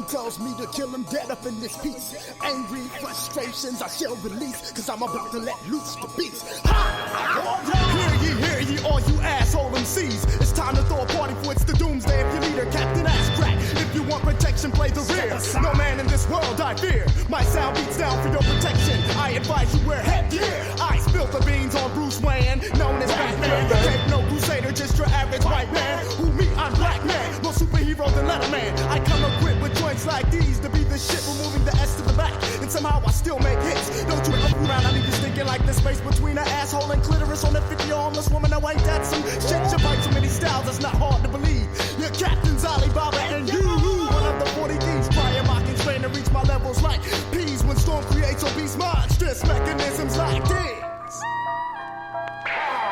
tells me to kill him dead up in this piece. Angry frustrations I shall release, cause I'm about to let loose the beast. Ha! Hear ye, all you asshole MCs. It's time to throw a party for it's the doomsday. If your leader, Captain Ass Crack. If you want protection, play the rear. No man in this world I fear. My sound beats down for your protection. I advise you wear headgear. I spilled the beans on Bruce Wayne, known as Batman. Take no crusader, just your average white man. Who me? I'm black man. More superhero than Letterman. I come equipped with joints like these to be the shit, removing the S to the back. And somehow I still make hits. Don't you ever around, I need you thinking like the space between an asshole and clitoris on a 50 homeless woman. No, ain't that some shit? You bite so many styles, it's not hard to believe. Your captain's Alibaba and you, one of the 40 thieves, trying mocking, trying to reach my levels like peas when storm creates obese monstrous mechanisms like this.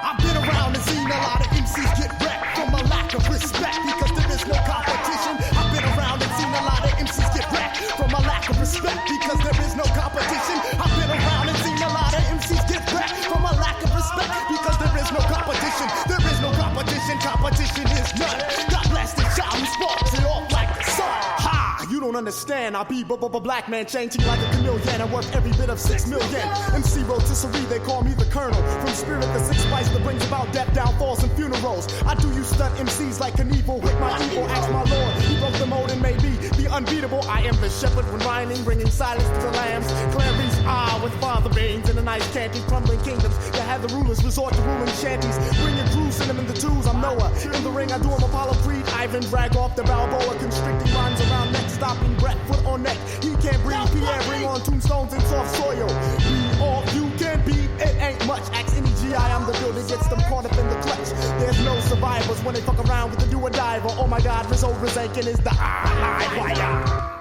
I've been around and seen a lot of MCs get wrecked from a lack of respect because there is no competition. I've been around and seen a lot of MCs get wrecked from a lack of respect because there is no competition. I've been around and seen a lot of MCs get wrecked from a lack of respect because there is no competition. There is no competition. Competition is none. God bless the child who sparks it off like the sun. Ha! You don't understand. I be black man, changing like a chameleon and worth every bit of 6 million. MC rotisserie, they call me the colonel. From spirit, the six spice that brings about death, downfalls, and funerals. I do you stunt MCs like Knievel with my evil. Ask my lord, he broke the mold and made me the unbeatable. I am the shepherd when rhyming, bringing silence to the lambs. Clarice, with father beans in a nice candy, crumbling kingdoms that have the rulers resort to ruling shanties. Bringing Jerusalem in the twos, I'm Noah. In the ring, I do him Apollo Creed, Ivan, drag off the Balboa, constricting lines around neck, stopping breath, foot on neck. He can't breathe, Pierre, bring on tombstones and soft soil. We all you can beat, it ain't much. Ask any GI, I'm the builder, gets them caught up in the clutch. There's no survivors when they fuck around with the do-or-diver. Oh my God, Rizzo Rizankin is the live wire.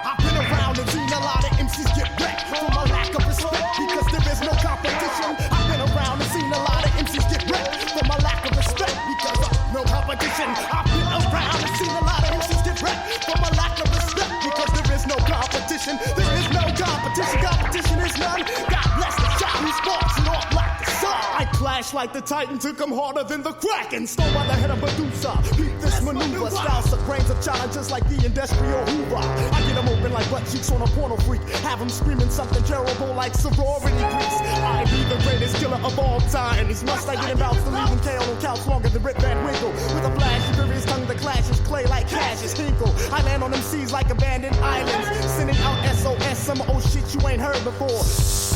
I've been around and seen a lot of MCs get wrecked from a lack of respect because there is no competition. I've been around and seen a lot of MCs get wrecked from a lack of respect because of no competition. I've been around and seen a lot of MCs get wrecked from a lack of respect because there is no competition. There is no competition. Competition is none. God bless the child who sparks it off like the sun. I clash like the Titan, took him harder than the Kraken. Stole by the head of Medusa. Beat this maneuver. Styles of grains of challenges like the industrial Hoover. I get them open like butt cheeks on a porno freak. Have them screaming something terrible like sorority grease. I be the greatest killer of all time. These must I get him out to leave him KO on couch longer than Rip Van Winkle. With a flash of furious tongue that clashes clay like Cassius Hinkle. I land on them seas like abandoned islands. Sending out SOS, some old shit you ain't heard before.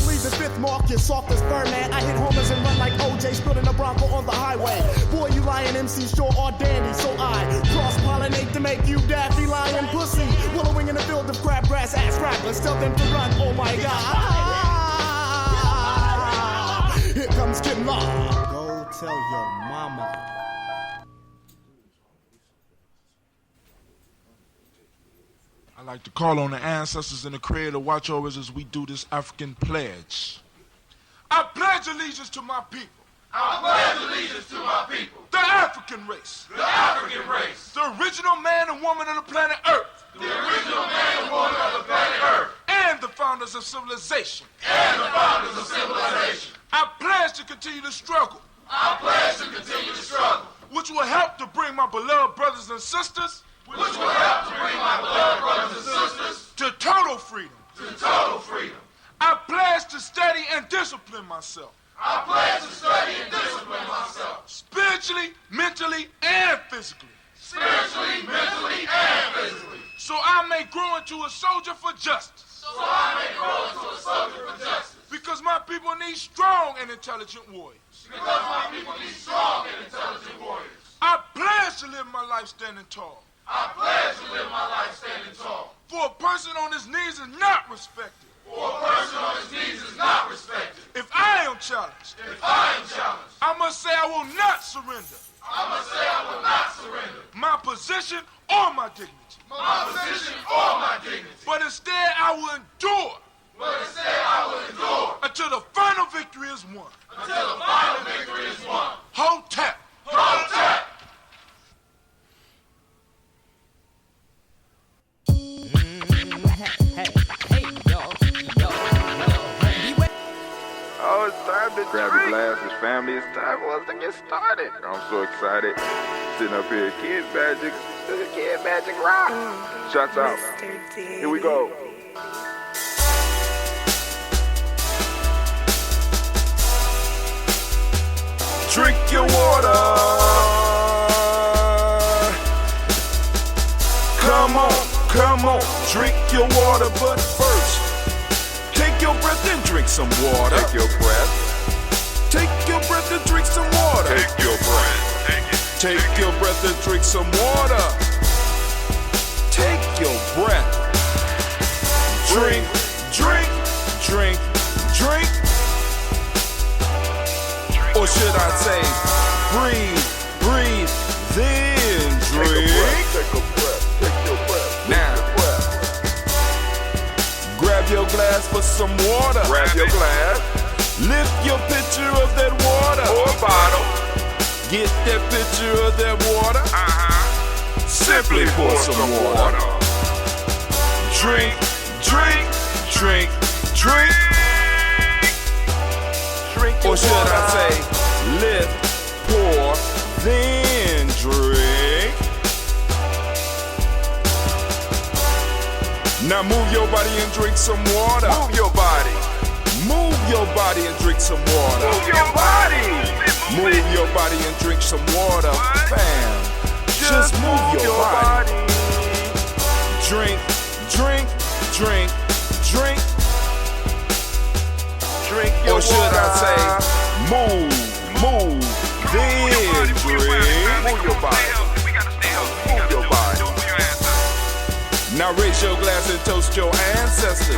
Leave the fifth mark, you're soft as Birdman. I hit homers and run like OJ, spilling a Bronco on the highway. Boy, you lying MCs sure are dandy, so I cross-pollinate to make you daffy lying pussy. Willowing in the field of crabgrass ass rappers. Tell them to run, oh my God. Here comes Kid Law. Go tell your mama. I like to call on the ancestors and the Creator to watch over us as we do this African pledge. I pledge allegiance to my people. I pledge allegiance to my people. The African race. The African race. The original man and woman of the planet Earth. The original man and woman of the planet Earth. And the founders of civilization. And the founders of civilization. I pledge to continue to struggle. I pledge to continue to struggle. Which will help to bring my beloved brothers and sisters. Which will help to bring my beloved brothers and sisters to total freedom. To total freedom. I pledge to study and discipline myself. I pledge to study and discipline myself. Spiritually, mentally, and physically. Spiritually, mentally, and physically. So I may grow into a soldier for justice. So I may grow into a soldier for justice. Because my people need strong and intelligent warriors. Because my people need strong and intelligent warriors. I pledge to live my life standing tall. I pledge to live my life standing tall. For a person on his knees is not respected. For a person on his knees is not respected. If I am challenged, I must say I will not surrender. I must say I will not surrender. My position or my dignity. My position or my dignity. But instead I will endure. But instead I will endure. Until the final victory is won. Until the final victory is won. Hold tap. Hold tap. Oh, it's time to grab your glasses, family. It's time for us to get started. I'm so excited. Sitting up here, Kids Magic. Kid Magic Rock. Shots out. Here we go. Drink your water. Come on, drink your water, but first, take your breath and drink some water. Take your breath. Take your breath and drink some water. Take your breath. Take your breath and drink some water. Take your breath. Drink, drink, drink, drink. Or should I say, breathe, breathe, then drink. Take a breath. Take your breath. Now, grab your glass for some water. Grab your glass. Lift your pitcher of that water. Or bottle. Get that pitcher of that water. Simply pour some water. Drink, drink, drink, drink. Drink your Or should water. I say, lift, pour, then drink. Now move your body and drink some water. Move your body. Move your body and drink some water. Move your body. Move your body and drink some water. Bam. Just move your body. Drink, drink, drink, drink. Drink your Or should water. I say, move, then drink. Move your body. Move your body. Now raise your glass and toast your ancestors.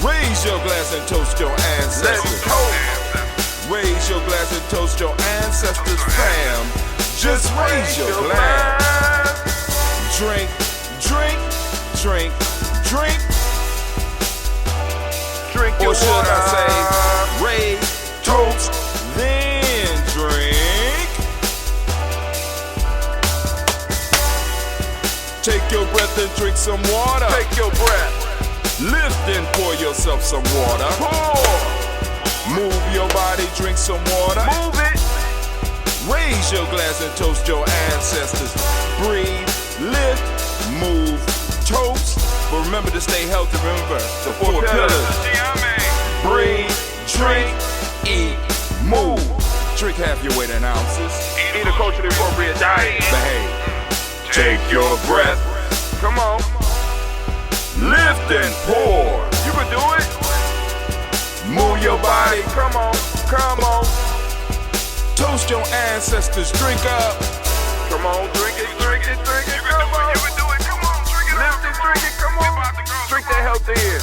Raise your glass and toast your Let's ancestors. toast. Raise your glass and toast your ancestors, fam. Just raise your glass. Drink, drink, drink, drink. Drink your Or should water. I say, raise, toast, then drink. Take your breath and drink some water. Take your breath. Lift and pour yourself some water. Pour. Move your body, drink some water. Move it. Raise your glass and toast your ancestors. Breathe, lift, move, toast. But remember to stay healthy. Remember the four pillars. Breathe, drink, eat, move. Drink half your weight in ounces. Eat a culturally appropriate diet. Behave. Take your breath. Come on. Lift and pour. You can do it. Move your body. Come on. Come on. Toast your ancestors. Drink up. Come on. Drink it. Drink it. Drink it. Come on. You can do it. Come on, drink it. Lift it. Drink it. Come on. Drink that health in.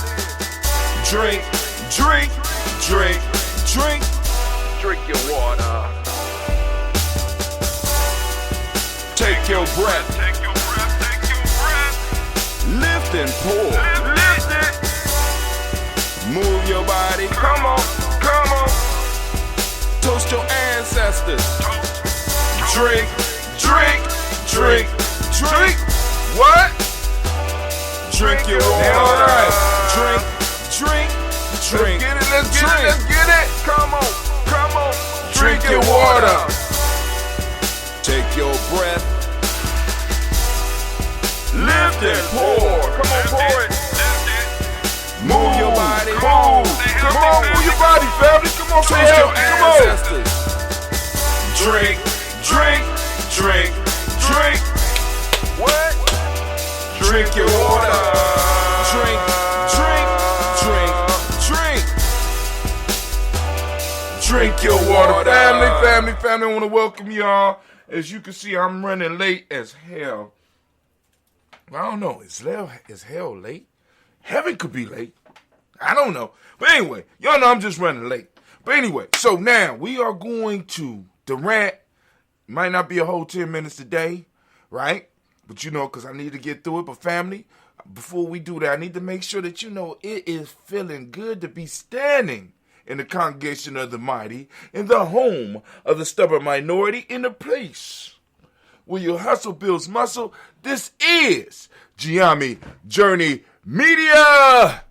Drink, drink, drink, drink. Drink your water. Take your breath. Take your breath. Take your breath. Lift and pour. Lift it. Move your body. Come on. Come on. Toast your ancestors. Drink, drink, drink, drink. What? Drink your water. water. Drink, drink, drink. Let's get it. Let's get drink. it. Let's get it. Come on. Come on. Drink your water. Take your breath. Lift and pour. Come on, pour it. Move your body. Move. Come on, move your body, family. Come on, stay Toast your healthy. Come on. ancestors. Drink, drink, drink, drink. What? Drink your water. Drink, drink, drink, drink. Drink your water. Family, I want to welcome y'all. As you can see, I'm running late as hell. I don't know. Is hell late? Heaven could be late. I don't know. But anyway, y'all know I'm just running late. But anyway, so now we are going to the rant. Might not be a whole 10 minutes today, right? But you know, because I need to get through it. But family, before we do that, I need to make sure that you know it is feeling good to be standing in the congregation of the mighty, in the home of the stubborn minority, in the place where your hustle builds muscle. This is Gye-Nyame Journey Media.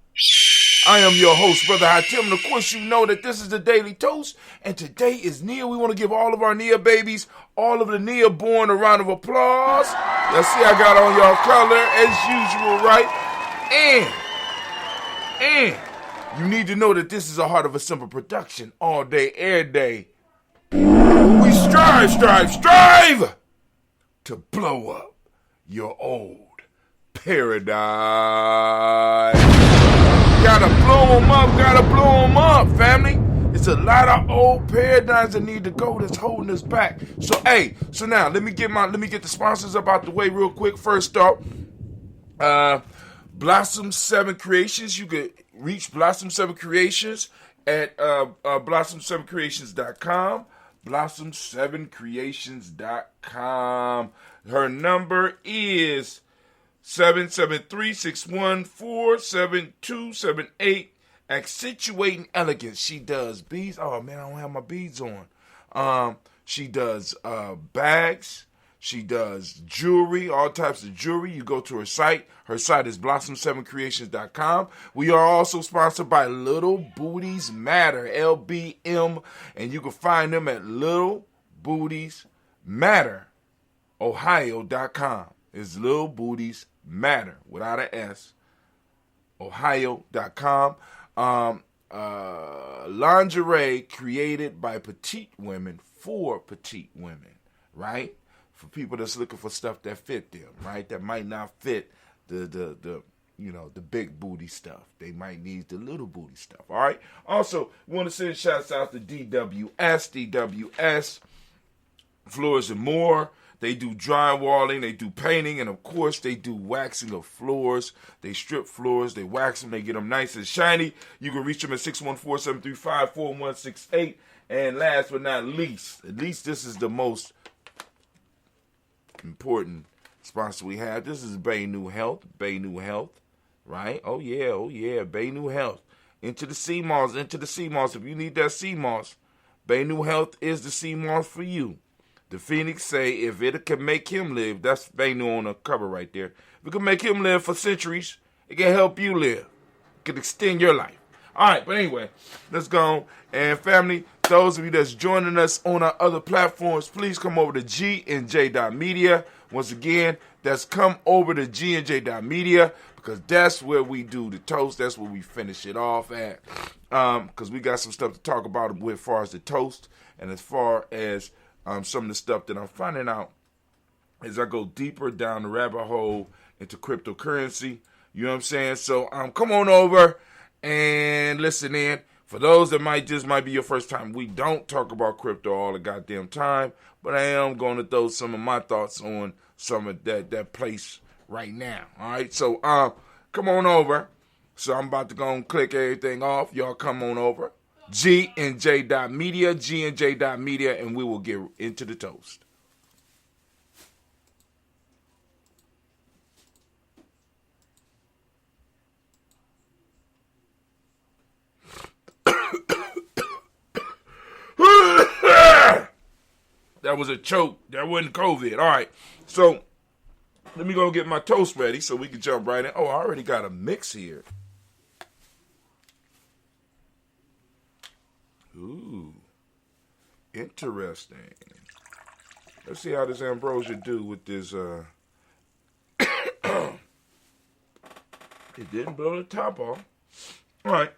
I am your host, Brother Hatim, and of course you know that this is the Daily Toast, and today is Nia. We want to give all of our Nia babies, all of the Nia born, a round of applause. Y'all see I got on y'all color as usual, right? And you need to know that this is a Heart of a Simple production, all day, every day. We strive to blow up your old paradise. Gotta blow them up, family. It's a lot of old paradigms that need to go that's holding us back. So now let me get the sponsors up out the way real quick. First up, Blossom 7 Creations. You could reach Blossom 7 Creations at blossom7creations.com. blossom7creations.com. Her number is 773-614-7278. Accentuating elegance. She does beads. Oh man, I don't have my beads on. She does bags. She does jewelry, all types of jewelry. You go to her site. Her site is blossom7creations.com. We are also sponsored by Little Booties Matter, LBM, and you can find them at Little Booties Matter, Ohio.com. It's Little Booties Matter without an S, Ohio.com. Lingerie created by petite women for petite women, right? For people that's looking for stuff that fit them, right? That might not fit the big booty stuff. They might need the little booty stuff, all right? Also, we want to send shouts out to DWS Floors and More. They do drywalling, they do painting, and of course they do waxing of floors. They strip floors, they wax them, they get them nice and shiny. You can reach them at 614-735-4168. And last but not least, at least this is the most important sponsor we have. This is Bay New Health, right? Oh yeah, Bay New Health. Into the sea moss. If you need that sea moss, Bay New Health is the sea moss for you. The Phoenix say if it can make him live, that's Vanu on the cover right there. If it can make him live for centuries, it can help you live. It can extend your life. All right, but anyway, let's go. And family, those of you that's joining us on our other platforms, please come over to Gye-Nyame. Once again, that's come over to Gye-Nyame because that's where we do the toast. That's where we finish it off at. Because we got some stuff to talk about as far as the toast and as far as some of the stuff that I'm finding out as I go deeper down the rabbit hole into cryptocurrency. You know what I'm saying? So come on over and listen in. For those that might be your first time, we don't talk about crypto all the goddamn time, but I am going to throw some of my thoughts on some of that place right now. All right, so come on over. So I'm about to go and click everything off. Y'all come on over. Gye-Nyame, Gye-Nyame, and we will get into the toast. That was a choke. That wasn't COVID. All right. So let me go get my toast ready so we can jump right in. Oh, I already got a mix here. Ooh, interesting. Let's see how this ambrosia do with this. It didn't blow the top off. All right,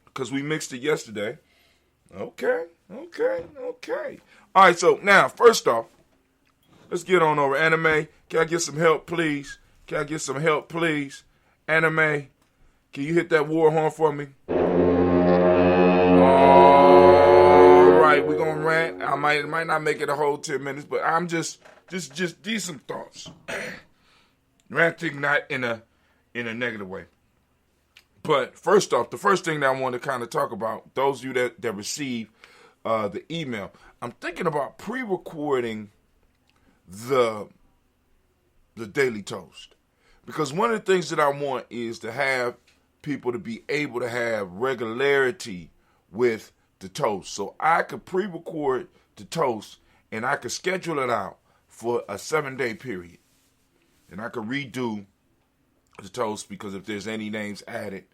because we mixed it yesterday. Okay. All right, so now, first off, let's get on over. Anime, can I get some help, please? Anime, can you hit that war horn for me? All right, we're gonna rant. I might not make it a whole 10 minutes, but I'm just decent thoughts. Ranting not in a negative way. But first off, the first thing that I want to kind of talk about, those of you that receive the email, I'm thinking about pre-recording the Daily Toast. Because one of the things that I want is to have people to be able to have regularity with the toast. So I could pre-record the toast and I could schedule it out for a 7-day period. And I could redo the toast because if there's any names added,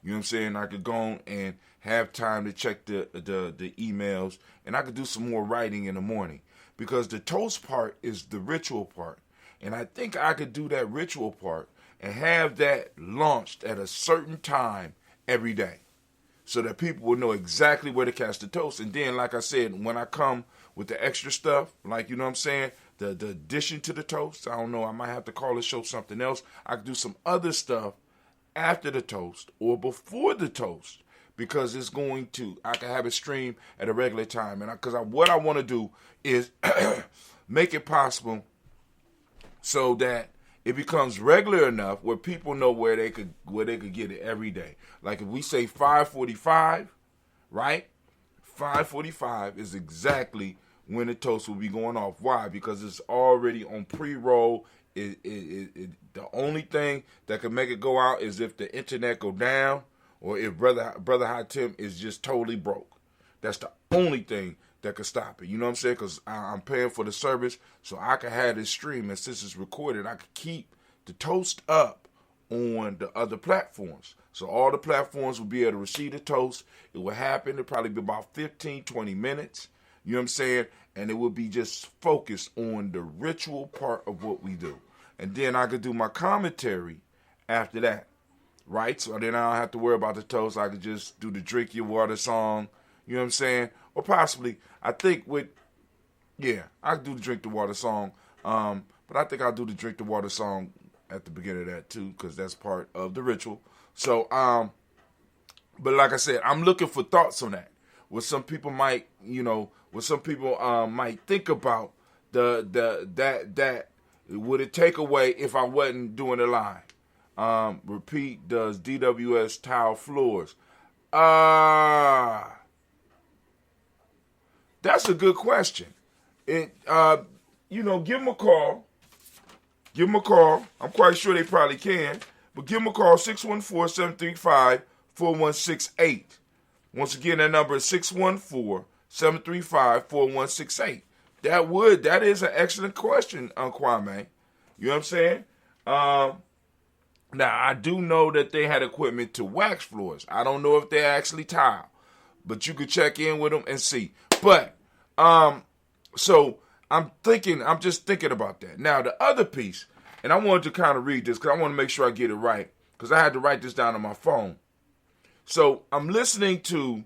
You know what I'm saying? I could go on and have time to check the emails, and I could do some more writing in the morning, because the toast part is the ritual part. And I think I could do that ritual part and have that launched at a certain time every day, so that people will know exactly where to cast the toast. And then, like I said, when I come with the extra stuff, like, you know what I'm saying, the addition to the toast, I don't know, I might have to call the show something else. I could do some other stuff after the toast or before the toast, because it's going to, I can have it stream at a regular time. And because what I want to do is make it possible so that it becomes regular enough where people know where they could get it every day. Like if we say 5:45, right? 5:45 is exactly when the toast will be going off. Why? Because it's already on pre-roll. The only thing that can make it go out is if the internet go down, or if Brother High Tim is just totally broke. That's the only thing that could stop it. You know what I'm saying? Because I'm paying for the service, so I can have this stream, and since it's recorded, I can keep the toast up on the other platforms. So all the platforms will be able to receive the toast. It will happen. It'll probably be about 15, 20 minutes. You know what I'm saying? And it will be just focused on the ritual part of what we do. And then I could do my commentary after that, right? So then I don't have to worry about the toast. I could just do the Drink Your Water song, you know what I'm saying? Or possibly, I think I could do the Drink the Water song. But I think I'll do the Drink the Water song at the beginning of that too, because that's part of the ritual. So, but like I said, I'm looking for thoughts on that. What some people might, might think about that would it take away if I wasn't doing it live? Repeat, does DWS tile floors? That's a good question. Give them a call. Give them a call. I'm quite sure they probably can. But give them a call, 614-735-4168. Once again, that number is 614-735-4168. That is an excellent question, Kwame. You know what I'm saying? Now, I do know that they had equipment to wax floors. I don't know if they actually tile, but you could check in with them and see. But, so I'm just thinking about that. Now, the other piece, and I wanted to kind of read this because I want to make sure I get it right, because I had to write this down on my phone. So I'm listening to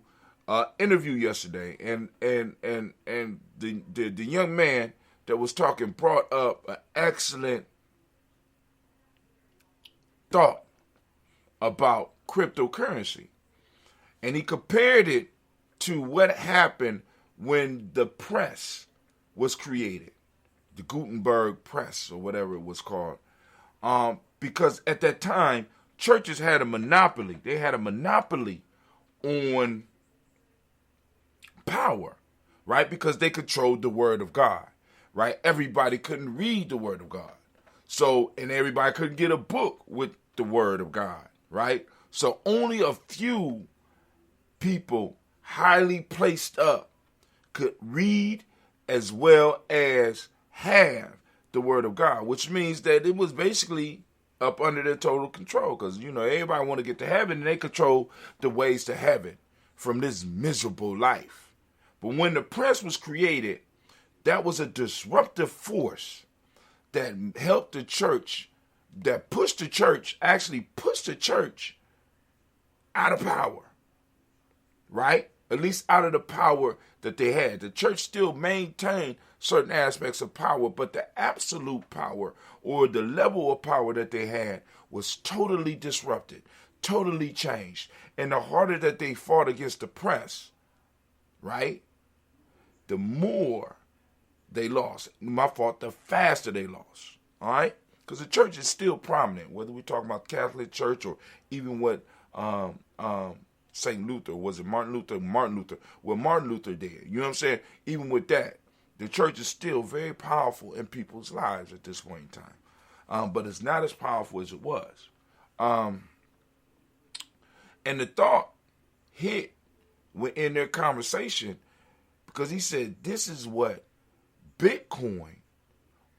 an interview yesterday, and the young man that was talking brought up an excellent thought about cryptocurrency. And he compared it to what happened when the press was created, the Gutenberg press or whatever it was called. Because at that time, churches had a monopoly. They had a monopoly on power, right? Because they controlled the word of God, right? Everybody couldn't read the word of God. So, and everybody couldn't get a book with the word of God, right? So only a few people highly placed up could read as well as have the word of God, which means that it was basically up under their total control, because, everybody want to get to heaven, and they control the ways to heaven from this miserable life. But when the press was created, that was a disruptive force that helped the church, that pushed the church out of power, right? At least out of the power that they had. The church still maintained certain aspects of power, but the absolute power or the level of power that they had was totally disrupted, totally changed. And the harder that they fought against the press, right, the more they lost. The faster they lost, all right? Because the church is still prominent, whether we're talking about Catholic Church or even what St. Luther, was it Martin Luther? What Martin Luther did. You know what I'm saying? Even with that, the church is still very powerful in people's lives at this point in time. But it's not as powerful as it was. And the thought hit in their conversation, because he said, this is what Bitcoin,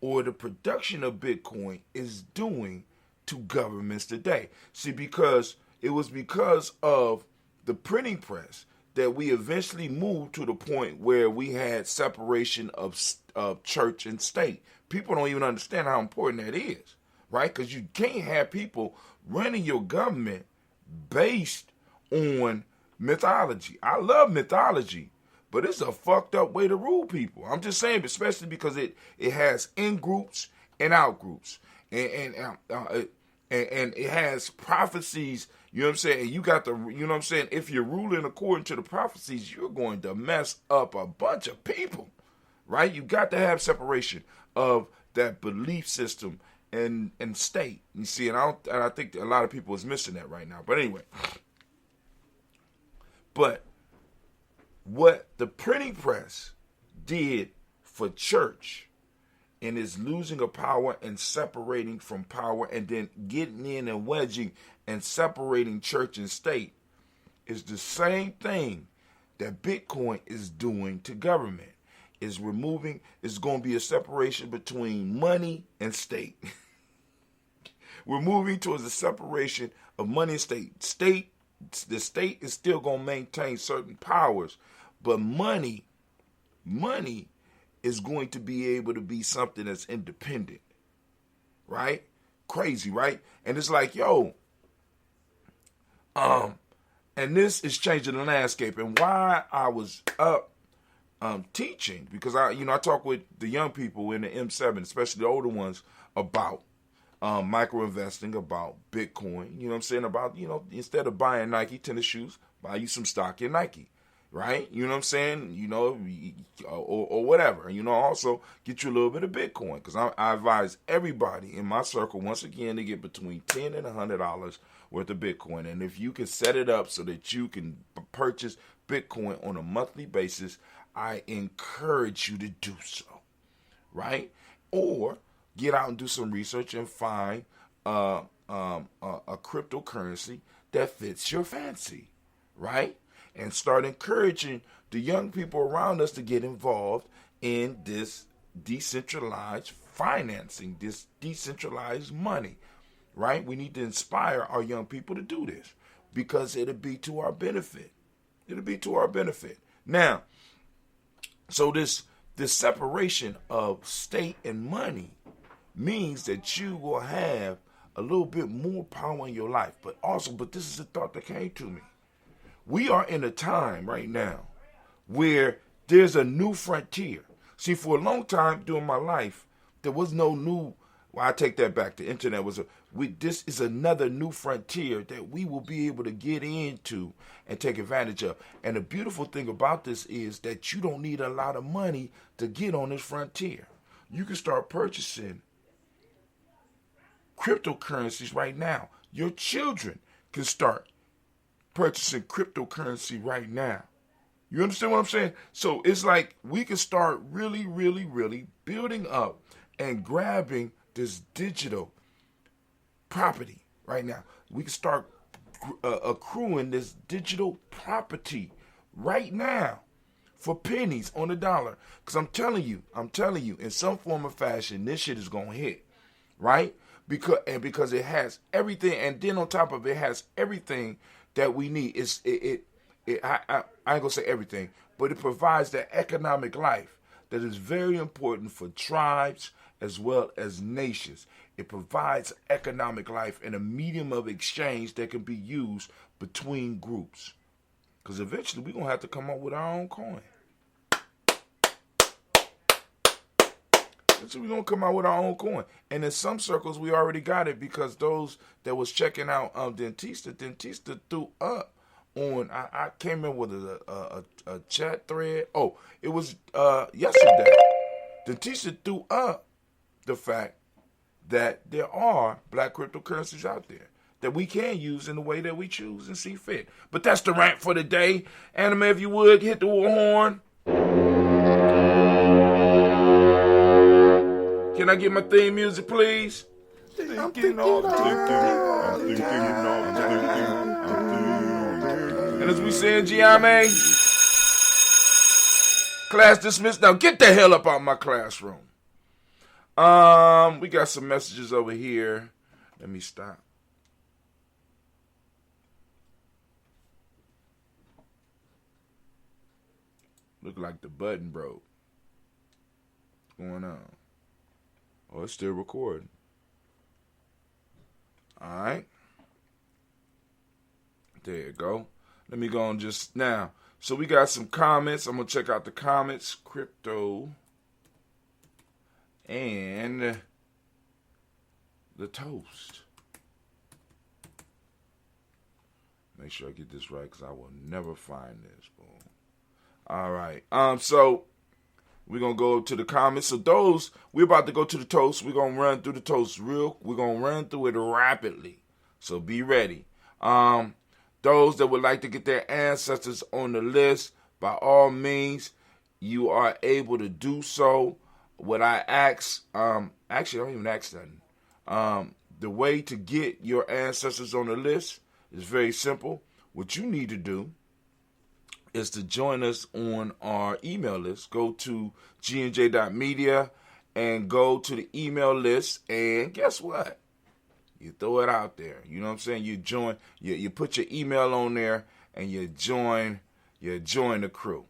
or the production of Bitcoin, is doing to governments today. See, because it was because of the printing press that we eventually moved to the point where we had separation of church and state. People don't even understand how important that is, right? Because you can't have people running your government based on mythology. I love mythology, but it's a fucked up way to rule people. I'm just saying, especially because it has in groups and out groups, and it has prophecies. You know what I'm saying? And you got the, you know what I'm saying? If you're ruling according to the prophecies, you're going to mess up a bunch of people, right? You got to have separation of that belief system and state. You see, and I think a lot of people is missing that right now. But anyway, but what the printing press did for church and is losing of power and separating from power and then getting in and wedging and separating church and state is the same thing that Bitcoin is doing to government. Is removing, is going to be a separation between money and state. We're moving towards a separation of money and state. The state is still going to maintain certain powers, but money is going to be able to be something that's independent, right? Crazy, right? And it's like, yo, and this is changing the landscape. And why I was up teaching, because I talk with the young people in the M7, especially the older ones, about micro investing, about Bitcoin. You know what I'm saying? About, instead of buying Nike tennis shoes, buy you some stock in Nike, right? You know what I'm saying? Or whatever. Also get you a little bit of Bitcoin, because I advise everybody in my circle, once again, to get between $10 and $100 worth of Bitcoin. And if you can set it up so that you can purchase Bitcoin on a monthly basis, I encourage you to do so, right? Or get out and do some research and find a cryptocurrency that fits your fancy, right? And start encouraging the young people around us to get involved in this decentralized financing, this decentralized money, right? We need to inspire our young people to do this because it'll be to our benefit. It'll be to our benefit. Now, so this separation of state and money means that you will have a little bit more power in your life. But this is a thought that came to me. We are in a time right now where there's a new frontier. See, for a long time during my life, there was no new. Well, I take that back. The internet was this is another new frontier that we will be able to get into and take advantage of. And the beautiful thing about this is that you don't need a lot of money to get on this frontier. You can start purchasing cryptocurrencies right now. Your children can start purchasing cryptocurrency right now. You understand what I'm saying? So it's like we can start really, really, really building up and grabbing this digital property right now. We can start accruing this digital property right now for pennies on the dollar. Because I'm telling you, in some form or fashion, this shit is gonna hit, right? Because it has everything, and then on top of it has everything that we need. I ain't gonna say everything, but it provides that economic life that is very important for tribes as well as nations. It provides economic life and a medium of exchange that can be used between groups. Because eventually we're going to have to come up with our own coin. So we're going to come out with our own coin. And in some circles, we already got it because those that was checking out Dentista threw up on, I can't remember whether a chat thread. Oh, it was yesterday. Dentista threw up the fact that there are black cryptocurrencies out there that we can use in the way that we choose and see fit. But that's the rant for the day. Anime, if you would, hit the horn. Can I get my theme music, please? And as we say in Gye-Nyame, class dismissed. Now get the hell up out of my classroom. We got some messages over here. Let me stop. Look like the button broke. What's going on? Oh, it's still recording. All right. There you go. Let me go on just now. So we got some comments. I'm going to check out the comments. Crypto and the toast. Make sure I get this right because I will never find this. Boom. All right. So we're going to go to the comments. So those, we're about to go to the toast. We're going to run through the toast we're going to run through it rapidly. So be ready. Those that would like to get their ancestors on the list, by all means, you are able to do so. What I ask, actually, I don't even ask nothing. The way to get your ancestors on the list is very simple. What you need to do is to join us on our email list. Go to gnj.media and go to the email list. And guess what? You throw it out there. You know what I'm saying? You join. You put your email on there and you join the crew.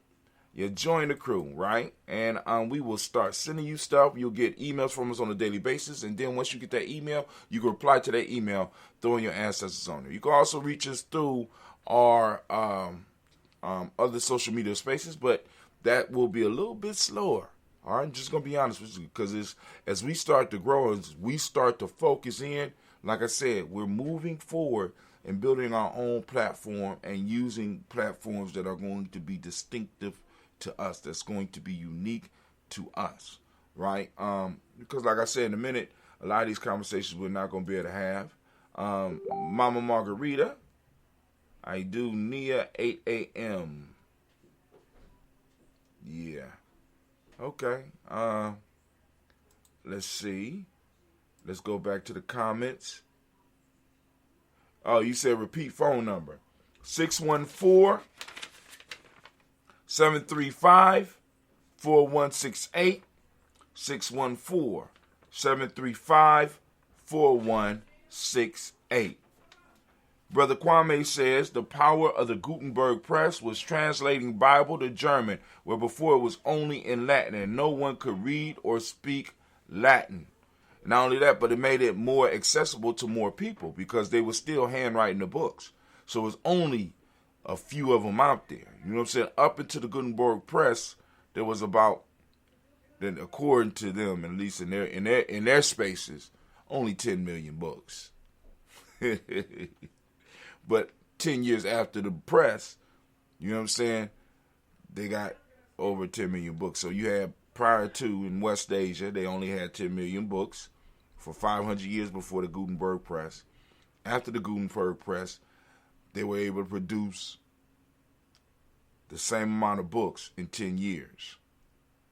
You join the crew, right? And we will start sending you stuff. You'll get emails from us on a daily basis. And then once you get that email, you can reply to that email, throwing your ancestors on there. You can also reach us through our other social media spaces, but that will be a little bit slower. All right, I'm just going to be honest with you, because as we start to grow, as we start to focus in, like I said, we're moving forward and building our own platform and using platforms that are going to be distinctive to us, that's going to be unique to us, right? Because like I said, in a minute, a lot of these conversations we're not going to be able to have. Mama Margarita, I do Nia 8 a.m. Yeah. Okay. Let's see. Let's go back to the comments. Oh, you said repeat phone number. 614-735-4168. 614-735-4168. Brother Kwame says the power of the Gutenberg press was translating Bible to German, where before it was only in Latin and no one could read or speak Latin. Not only that, but it made it more accessible to more people because they were still handwriting the books. So it was only a few of them out there. You know what I'm saying? Up into the Gutenberg press, there was about, then according to them, at least in their spaces, only 10 million books. But 10 years after the press, you know what I'm saying, they got over 10 million books. So you had, prior to, in West Asia, they only had 10 million books for 500 years before the Gutenberg press. After the Gutenberg press, they were able to produce the same amount of books in 10 years.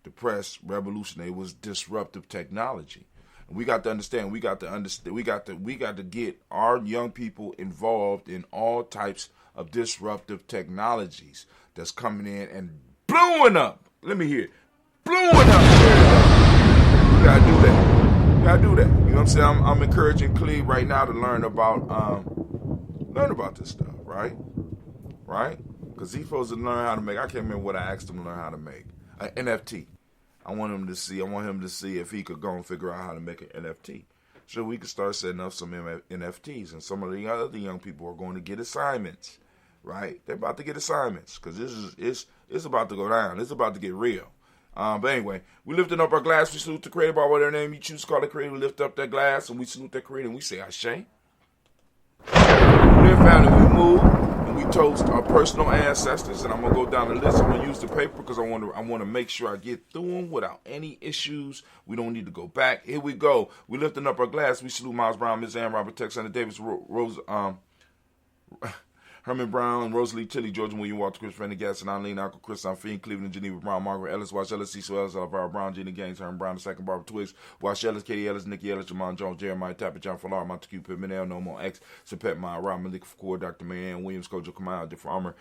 The press revolution, it was disruptive technology. And we got to understand, we got to get our young people involved in all types of disruptive technologies that's coming in and blowing up. Let me hear it. Blowing up. You gotta do that. You gotta do that. You know what I'm saying? I'm encouraging Cleve right now to learn about this stuff, right? Right? Because he's supposed to learn how to make. I can't remember what I asked him to learn how to make. An NFT. I want him to see if he could go and figure out how to make an NFT. So we could start setting up some NFTs. And some of the other young people are going to get assignments, right? They're about to get assignments because it's about to go down. It's about to get real. But anyway, we lifting up our glass. We salute the creator by whatever name you choose to call the creator. We lift up that glass and we salute that creator and we say, Ashe. We live, family, we move, and we toast our personal ancestors. And I'm gonna go down the list. I'm gonna use the paper because I want to make sure I get through them without any issues. We don't need to go back. Here we go. We lifting up our glass. We salute Miles Brown, Ms. Ann, Robert Tex, Sandra Davis, Rose, Herman Brown, Rosalie Tilly, George William Walter, Chris Fanny Gasson, Eileen, Uncle Chris, Fiend, Cleveland, Geneva Brown, Margaret Ellis, Wash Ellis, Cecil Ellis, Alvaro Brown, Gina Gaines, Herman Brown, the second Barbara Twiggs, Wash Ellis, Katie Ellis, Nikki Ellis, Jamon Jones, Jeremiah Tapper, John Fallar, Montague Pittman, No More X, Sapet Maya, Rob Malik Foucault, Dr. Marianne Williams, Kojo Kamal, Diff Armor,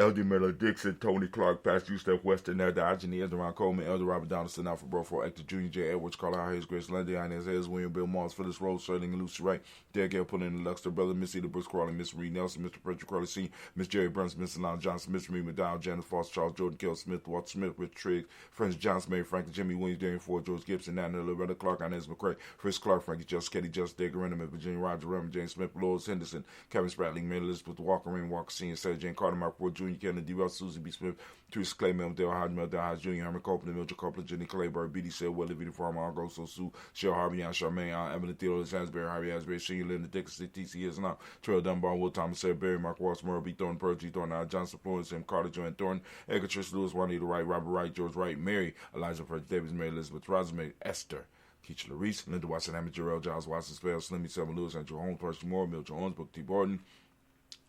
Elder Miller Dixon, Tony Clark, Pastor Steph Weston, Elder Ajani, Elder Ron Coleman, Elder Robert Donaldson, Alfred Broford, Actor Junior J. Edwards, Carlisle Hayes, Grace Lundy, Inez Hayes, William Bill Moss, Phyllis Rose, Sterling, and Lucy Wright, Derek L. Pullen, and Luxter, Brother, Miss Eda Brooks Crawley, Miss Reed Nelson, Mr. Patrick Crawley Sr., Miss Jerry Burns, Miss Alon Johnson, Miss Reed McDowell, Janice Foster, Charles Jordan, Kell Smith, Walter Smith, Rich Triggs, Francis Johnson, Mary Franklin, Jimmy Williams, Darian Ford, George Gibson, Nana Loretta Clark, Inez McCray, Chris Clark, Frankie Just, Ketty Just, Dagger Renneman, Virginia Roger, Reverend James Smith, Lords Henderson, Kevin Spratling, Mary Elizabeth Walker, Rain Walker Sr., Sarah Jane Carter, Mark Ford Jr., Kennedy Russ, Susie B. Smith, Teresa Clay, Mel Dale Hodge, Mel Dale Hodge Jr., Herman Copeland, Mildred Copeland, Jenny Clayburg, B.D. Sale, Willie, Vita Farmer, Argo, So Sue, Cheryl Harvey, Ann Charmaine, Evelyn Theodore, Hansberry, Harvey Asbury, Senior, Linda Dixon, T.C. Hills, now, Trail Dunbar, Will Thomas, Sarah Berry, Mark Walsh, Merle B. Thornton, Pearl G. Thornton, Al Johnson, Florence, M. Carter, Joanne Thornton, Edgar Trish Lewis, Juanita Wright, Robert Wright, George Wright, Mary, Elijah Frederick Davis, Mary Elizabeth Rosamond, Esther, Keisha Larice, Linda Watson, Hammond, Jarrell, Giles Watson, Spell, Slimmy, Selma Lewis, Andrew Holmes, Percy Moore, Mill Jones, Booker T. Borden,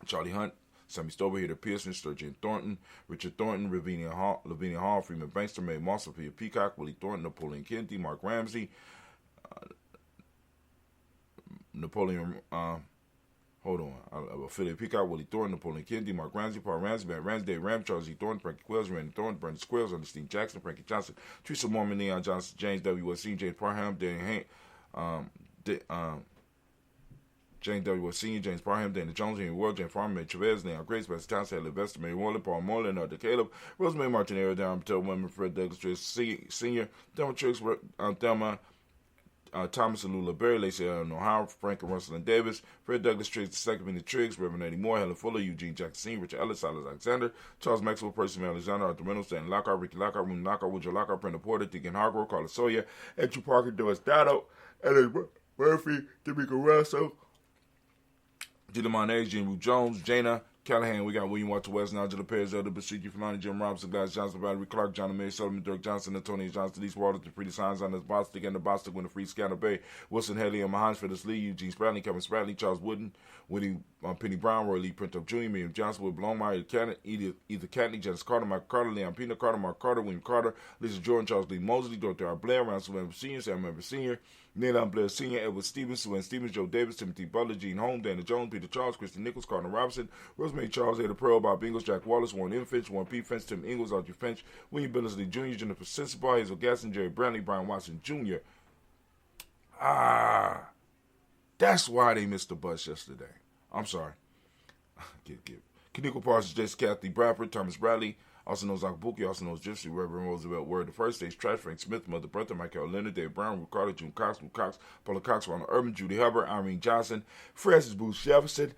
Charlie Hunt, Sammy Stover, Hader Pearson, Sturgeon Thornton, Richard Thornton, Lavinia Hall, Freeman Bankster, Mae Moss, Sophia Peacock, Willie Thornton, Napoleon Kennedy, Mark Ramsey, Philip Peacock, Willie Thornton, Napoleon Kennedy, Mark Ramsey, Paul Ramsey, Matt Ramsey, Dave Ram, Charles E. Thornton, Frankie Quills, Randy Thornton, Brandon Squills, Ernestine Jackson, Frankie Johnson, Teresa Mormon, Leon Johnson, James W. S. James Parham, Danny Hank, James W. Senior, James Parham, Dana Jones, Henry Ward, James Farmer, May Chavez, Leon Grace, Pastor Townsend, Haley Vester, Mary Warland, Paul Moreland, Arthur Caleb, Rosemary Martinero, Darren Patel, Women, Fred Douglas Senior, Thelma Triggs, Thelma, Thomas and Lula Berry, Lacey Allen O'Hara, Frank and Russell and Davis, Fred Douglas Triggs, II, Benny Triggs, Reverend Eddie Moore, Helen Fuller, Eugene Jackson Senior, Richard Ellis, Silas Alexander, Charles Maxwell, Percy Alexander, Arthur Reynolds, Stan Lockhart, Ricky Lockhart, Room Lockhart, Woodrow Lockhart, Brenda Porter, Deacon Hargrove, Carla Sawyer, Andrew Parker, Doris Dotto, Ellis Murphy, D'Amico Russell, Gina Monet, Jim Rue Jones, Jana Callahan, we got William Walter West, Angela Perez, Elder Basiki Fulani, Jim Robinson, Glass Johnson, Valerie Clark, John May, Solomon, Dirk Johnson, Antonio Johnson, East Walter, the Pretty Signs on the Bostic and the Bostic when the Free Scanner Bay, Wilson Haley, and Mahans, Phyllis Lee, Eugene Spradley, Kevin Spradley, Charles Wooden, Woody Penny Brown, Roy Lee Pinto Jr., Miriam Johnson, Will Blommeyer, Edith Catney, Janice Carter, Mike Carter, Leon Pina Carter, Mark Carter, William Carter, Lisa Jordan, Charles Lee Mosley, Dorothy R. Blair, Ransom Member Sr., Sam Member Sr., Neil Blair Sr., Edward Stevens, Sue Stevens, Joe Davis, Timothy Butler, Gene Holmes, Dana Jones, Peter Charles, Kristen Nichols, Cardinal Robinson, Rosemary Charles, Ada Pearl, Bob Ingles, Jack Wallace, Warren M. Finch, Warren P. Finch, Tim Ingles, Audrey Finch, William Billingsley Jr., Jennifer Sensabaugh, Hazel Gasson, Jerry Brantley, Brian Watson Jr. That's why they missed the bus yesterday. I'm sorry. Kaniko Parsons, Jason Kathy Bradford, Thomas Bradley, also knows Akabuki, also knows Gypsy, Reverend Roosevelt Word, the First Stage, Trash, Frank Smith, Mother Bertha, Michael Leonard, Dave Brown, Ricardo, June Cox, Lou Cox, Paula Cox, Ronald Urban, Judy Hubbard, Irene Johnson, Francis Booth Jefferson,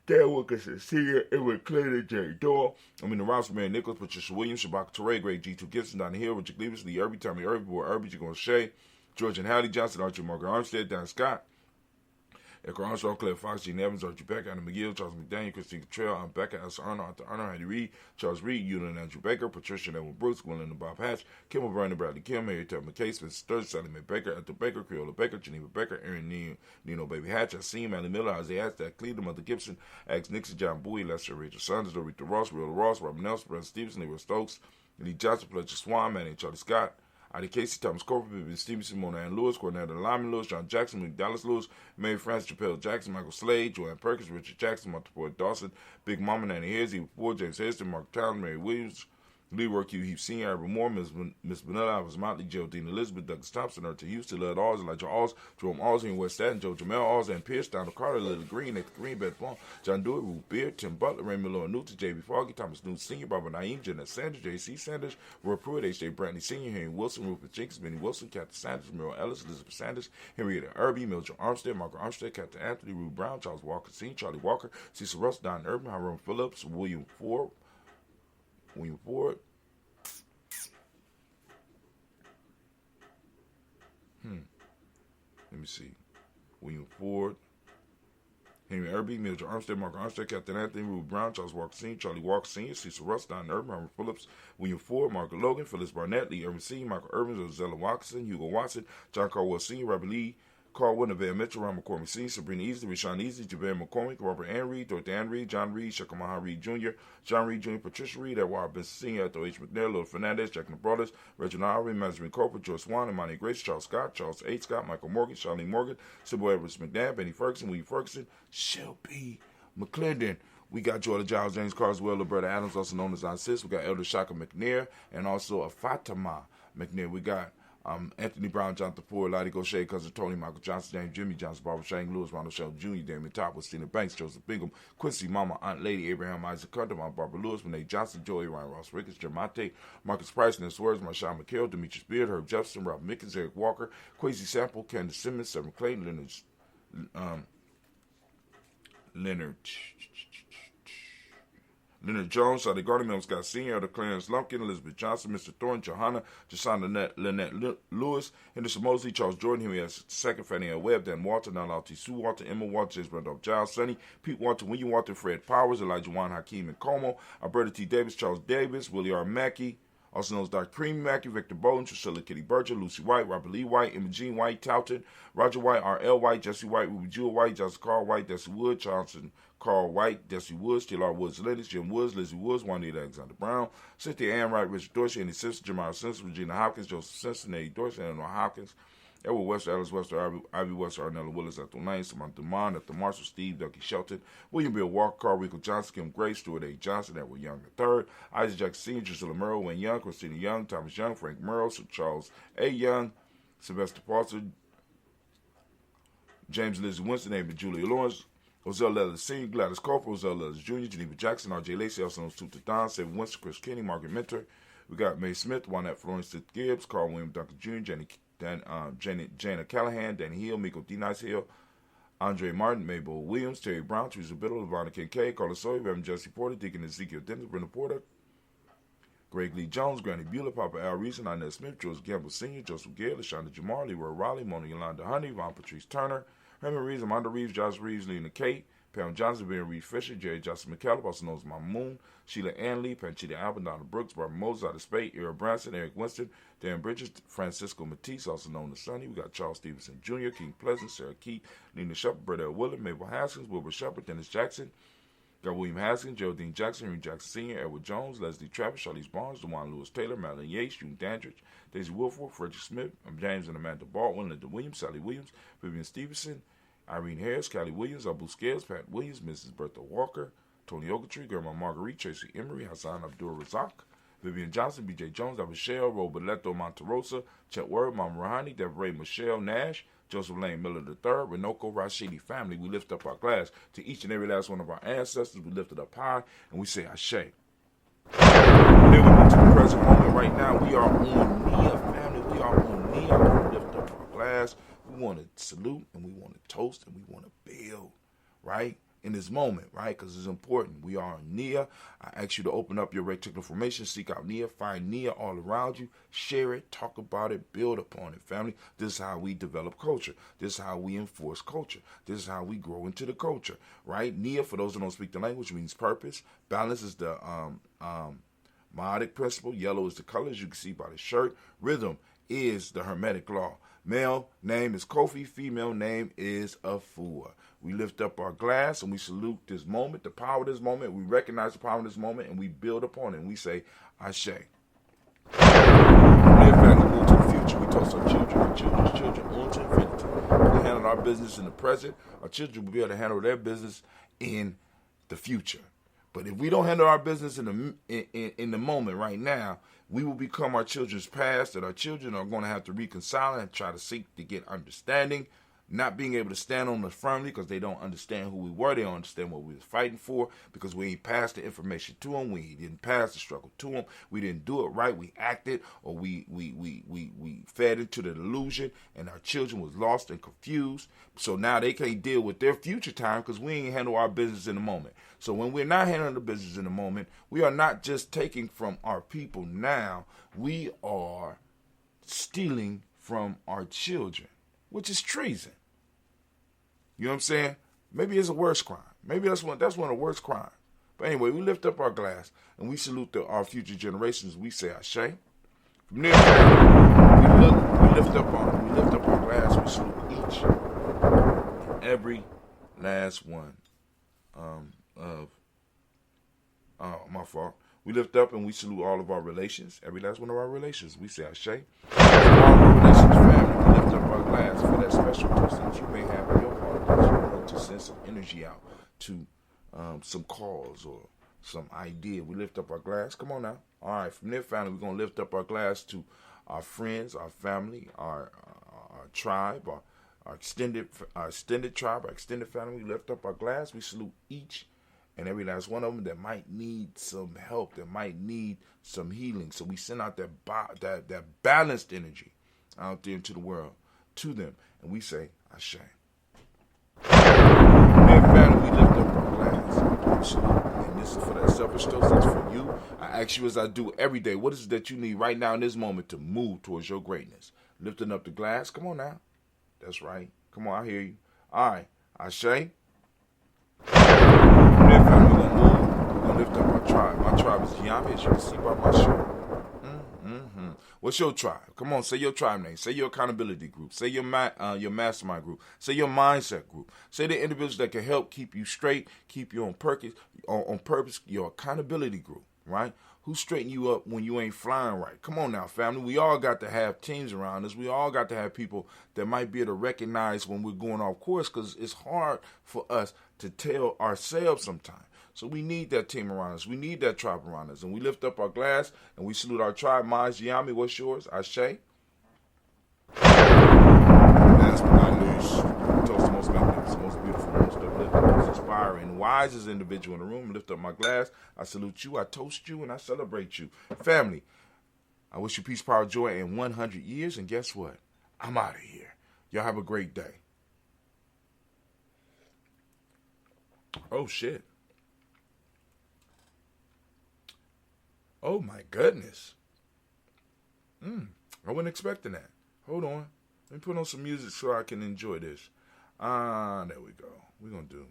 Dale Wilkinson Sr., Edward Clinton, Jerry Doyle, the Rouse, Mary Nichols, Patricia Williams, Shabaka Torre, Greg G2 Gibson, Donnie Hill, Richard Cleavis, Lee Irby, Tommy Irby, Boy Irby, Jagon Shea, George and Hattie Johnson, Archie Margaret Armstead, Dan Scott, Edgar Armstrong, Claire Fox, Gene Evans, Archie Becker, Anna McGill, Charles McDaniel, Christine Cottrell, Becca, Elsa Arnold, Arthur Arnold, Heidi Reed, Charles Reed, Ewan and Andrew Baker, Patricia and Edwin Brooks, Gwendolyn and Bob Hatch, Kimmel Vernon, Bradley Kim, Harry Ted McKay, Spencer Sturge, Sally Mae Baker, Ethel Baker, Creola Baker, Geneva Baker, Aaron Nino Baby Hatch, Asim, Allie Miller, Isaiah Astak, Cleveland, Mother Gibson, Alex Nixon, John Bowie, Lester Rachel Saunders, Dorita Ross, Real Ross, Robin Nelson, Brent Stevenson, Leroy Stokes, Lee Johnson, Fletcher Swan, Manny Charlie Scott, Ida Casey, Thomas Corporal, Vivian Stevenson, Mona Ann Lewis, Cornetta Lyman Lewis, John Jackson, Luke Dallas Lewis, Mary Francis Chappelle Jackson, Michael Slade, Joanne Perkins, Richard Jackson, Martha Boyd Dawson, Big Mama, Nanny Hairs, Eva Ford, James Heston, Mark Town, Mary Williams, Leroy Q. Heath Sr., Ira Moore, Miss Vanilla, Alvis Motley, Geraldine Elizabeth, Douglas Thompson, Arthur Houston, Led Alls, Elijah Alls, Jerome Alls, in West Staten, Joe Jamel Alls, and Pierce, Donald Carter, Lily Green, Nathan Green, Beth Bond, John Dewey, Ruth Beard, Tim Butler, Raymond Lowe, Newton, J.B. Foggy, Thomas Newton Sr., Barbara Naeem, Jeanette Sanders, J.C. Sanders, Roy Pruitt, H.J. Brantley Sr., Henry Wilson, Rupert Jenkins, Benny Wilson, Captain Sanders, Merrill Ellis, Elizabeth Sanders, Henrietta Irby, Mildred Armstead, Margaret Armstead, Captain Anthony, Rue Brown, Charles Walker Sr., Charlie Walker, Cecil Russ, Don Urban, Hiram Phillips, William Ford. Let me see. William Ford, Henry Irby, Mildred Armstead, Mark Armstead, Captain Anthony, Rube Brown, Charles Walker Sr., Charlie Walker Sr., Cecil Russ, Don Urban, Herman Phillips, William Ford, Margaret Logan, Phyllis Barnett, Lee Irvin Sr., Michael Irvin, Rosella Watson, Hugo Watson, John Caldwell Sr., Robert Lee, Carl Nevada Mitchell, Ron McCormick Sr., Sabrina Easley, Rashawn Easley, Javere McCormick, Robert Ann Reed, Dorothy Ann Reed, John Reed, Shakamaha Reed Jr., John Reed Jr., Patricia Reed, Edward Benson Sr., Ethel H. McNair, Lil Fernandez, Jack and the Brothers, Reginald Harvey, Benjamin Cooper, George Swan, Imani Grace, Charles Scott, Charles H. Scott, Michael Morgan, Charlene Morgan, Sybil Edwards McNabb, Benny Ferguson, William Ferguson, Shelby McClendon, We got Jordan Giles, James Carswell, Roberta Adams, also known as our sis. We got Elder Shaka McNair and also a Fatima McNair. We got Anthony Brown, Jonathan Ford, Lottie Gaucher, Cousin Tony, Michael Johnson, James Jimmy Johnson, Barbara Shane Lewis, Ronald Shell Jr., Damon Top, Stina Banks, Joseph Bingham, Quincy Mama, Aunt Lady, Abraham Isaac Carter, Mount Barbara Lewis, Renee Johnson, Joey, Ryan Ross Ricketts, Jermonte, Marcus Price, Ness Words, Marshawn McHale, Demetrius Beard, Herb Jefferson, Rob Mickens, Eric Walker, Quasi Sample, Candace Simmons, Severn Clayton, Leonard Jones, Sade Gardner, Mills Scott Sr., Elder Clarence Lumpkin, Elizabeth Johnson, Mr. Thorne, Johanna, Jasana Lynette Lewis, Henderson Mosley, Charles Jordan, Henry S. II, Fannie L. Webb, Dan Walter, Nalauti Sue Walter, Emma Walter, James Randolph Giles, Sonny, Pete Walter, William Walter, Fred Powers, Elijah Juan Hakeem and Como, Alberta T. Davis, Charles Davis, Willie R. Mackey, also known as Dr. Cream Mackey, Victor Bowden, Priscilla Kitty Berger, Lucy White, Robert Lee White, Emma Jean White, Touton, Roger White, R.L. White, Jesse White, Ruby Jewel White, Justin Carl White, Desi Wood, Johnson Carl White, Desi Woods, Taylor Woods, Lennox, Jim Woods, Lizzie Woods, Juanita Alexander Brown, Cynthia Ann Wright, Richard Dorsey, Andy Simpson, Jamal Simpson, Regina Hopkins, Joseph Simpson, Eddie Dorsey, Eleanor Hopkins, Edward Wester, Alice Wester, Ivy Wester, Arnella Willis, Ethel Lane, Samantha Demond, Ethel Marshall, Steve, Dougie Shelton, William Bill Walker, Carl Rico Johnson, Kim Gray, Stuart A. Johnson, Edward Young III, Isaac Jackson Sr., Drusilla Murrow, Wayne Young, Christina Young, Thomas Young, Frank Murrow, Sir Charles A. Young, Sylvester Parser, James Lizzie Winston, named Julia Lawrence, Ozell Leathers Sr., Gladys Corporal, Ozell Leathers Jr., Geneva Jackson, R.J. Lacey, also known as Tuta Don, Savin Winston, Chris Kenny, Margaret Mentor. We got Mae Smith, Juanette Florence, Sith Gibbs, Carl William Duncan Jr., Jana Callahan, Danny Hill, Miko D. Nice Hill, Andre Martin, Mabel Williams, Terry Brown, Teresa Biddle, Lavonna Kincaid, Carlos Sawyer, Reverend Jesse Porter, Deacon Ezekiel Dennis, Brenda Porter, Greg Lee Jones, Granny Bueller, Papa Al Reason, Inez Smith, Joseph Gamble Sr., Joseph Gale, LaShonda Jamar, Leroy Raleigh, Mona Yolanda Honey, Von Patrice Turner, Herman Reeves, Amanda Reeves, Josh Reeves, Lena Kate, Pam Johnson, Ben Reed Fisher, Jerry Johnson McCallum, also known as Mama Moon, Sheila Ann Lee, Panchita Alvin, Donna Brooks, Barbara Moses, out of Spade, Era Branson, Eric Winston, Dan Bridges, Francisco Matisse, also known as Sonny. We got Charles Stevenson Jr., King Pleasant, Sarah Keith, Nina Shepard, Brett L. Willard, Mabel Haskins, Wilbur Shepard, Dennis Jackson, got William Haskins, Geraldine Jackson, Henry Jackson Sr., Edward Jones, Leslie Travis, Charlize Barnes, DeJuan Lewis Taylor, Madeline Yates, June Dandridge, Daisy Wilford, Frederick Smith, James and Amanda Baldwin, Linda Williams, Sally Williams, Vivian Stevenson, Irene Harris, Callie Williams, Abu Scales, Pat Williams, Mrs. Bertha Walker, Tony Ogletree, Grandma Marguerite, Tracy Emery, Hassan Abdul Razak, Vivian Johnson, B.J. Jones, Michelle, Roberto Monterosa, Chet Word, Mama Rahani, Deborah Michelle Nash, Joseph Lane Miller III, Renoko Rashidi family. We lift up our glass to each and every last one of our ancestors. We lift it up high and we say Ashe. Then we move to the present moment right now. We are on Nia, family. We are on Nia. We lift up our glass. We want to salute and we want to toast and we want to build, right? In this moment, right? Because it's important. We are on Nia. I ask you to open up your reticular formation, seek out Nia, find Nia all around you, share it, talk about it, build upon it, family. This is how we develop culture. This is how we enforce culture. This is how we grow into the culture, right? Nia, for those who don't speak the language, means purpose. Balance is the Maotic principle. Yellow is the color, as you can see by the shirt. Rhythm is the Hermetic law. Male name is Kofi, female name is Afua. We lift up our glass and we salute this moment, the power of this moment. We recognize the power of this moment and we build upon it and we say, Ashe. We live back and move to the future. We toast our children's children on to infinity. We handle our business in the present. Our children will be able to handle their business in the future. But if we don't handle our business in the moment right now, we will become our children's past, that our children are going to have to reconcile and try to seek to get understanding, not being able to stand on us firmly because they don't understand who we were. They don't understand what we was fighting for because we ain't passed the information to them. We didn't pass the struggle to them. We didn't do it right. We acted or we fed into the delusion and our children was lost and confused. So now they can't deal with their future time because we ain't handle our business in the moment. So when we're not handling the business in the moment, we are not just taking from our people now. We are stealing from our children, which is treason. You know what I'm saying? Maybe it's a worse crime. Maybe that's one of the worst crimes. But anyway, we lift up our glass and we salute our future generations. We say Ashe. From there, we lift up our glass. We salute each and every last one my fault. We lift up and we salute all of our relations, every last one of our relations. We say Ashe. All of our relations, family, we lift up our glass for that special person that you may have in your heart that you want to send some energy out to some cause or some idea. We lift up our glass. Come on now. All right, from there, family, we're going to lift up our glass to our friends, our family, our tribe, our extended tribe, our extended family. We lift up our glass. We salute each and every last one of them that might need some help, that might need some healing. So we send out that balanced energy out there into the world to them, and we say, Ashe. And family, we lift up our glass. And this is for that selfish toast. That's for you. I ask you as I do every day, what is it that you need right now in this moment to move towards your greatness? Lifting up the glass. Come on now. That's right. Come on, I hear you. All right. Ashe. Then family, we're going to move. We're going to lift up our tribe. My tribe is Gye-Nyame, as you can see by my shirt. What's your tribe? Come on, say your tribe name. Say your accountability group. Say your mastermind group. Say your mindset group. Say the individuals that can help keep you straight, keep you on purpose, your accountability group, right? Who straighten you up when you ain't flying right? Come on now, family. We all got to have teams around us. We all got to have people that might be able to recognize when we're going off course, because it's hard for us to tell ourselves sometimes. So we need that team around us. We need that tribe around us. And we lift up our glass and we salute our tribe. Mine's Gye-Nyame. What's yours? Ashe. Last but not least, toast the most magnificent, most beautiful, most uplifting, most inspiring, wisest individual in the room. Lift up my glass. I salute you. I toast you and I celebrate you. Family, I wish you peace, power, joy in 100 years. And guess what? I'm out of here. Y'all have a great day. Oh, shit. Oh, my goodness. I wasn't expecting that. Hold on. Let me put on some music so I can enjoy this. There we go. We're going to do.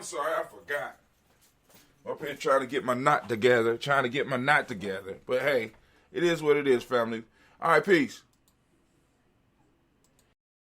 I'm sorry, I forgot. I'm up here trying to get my knot together. But hey, it is what it is, family. All right, peace.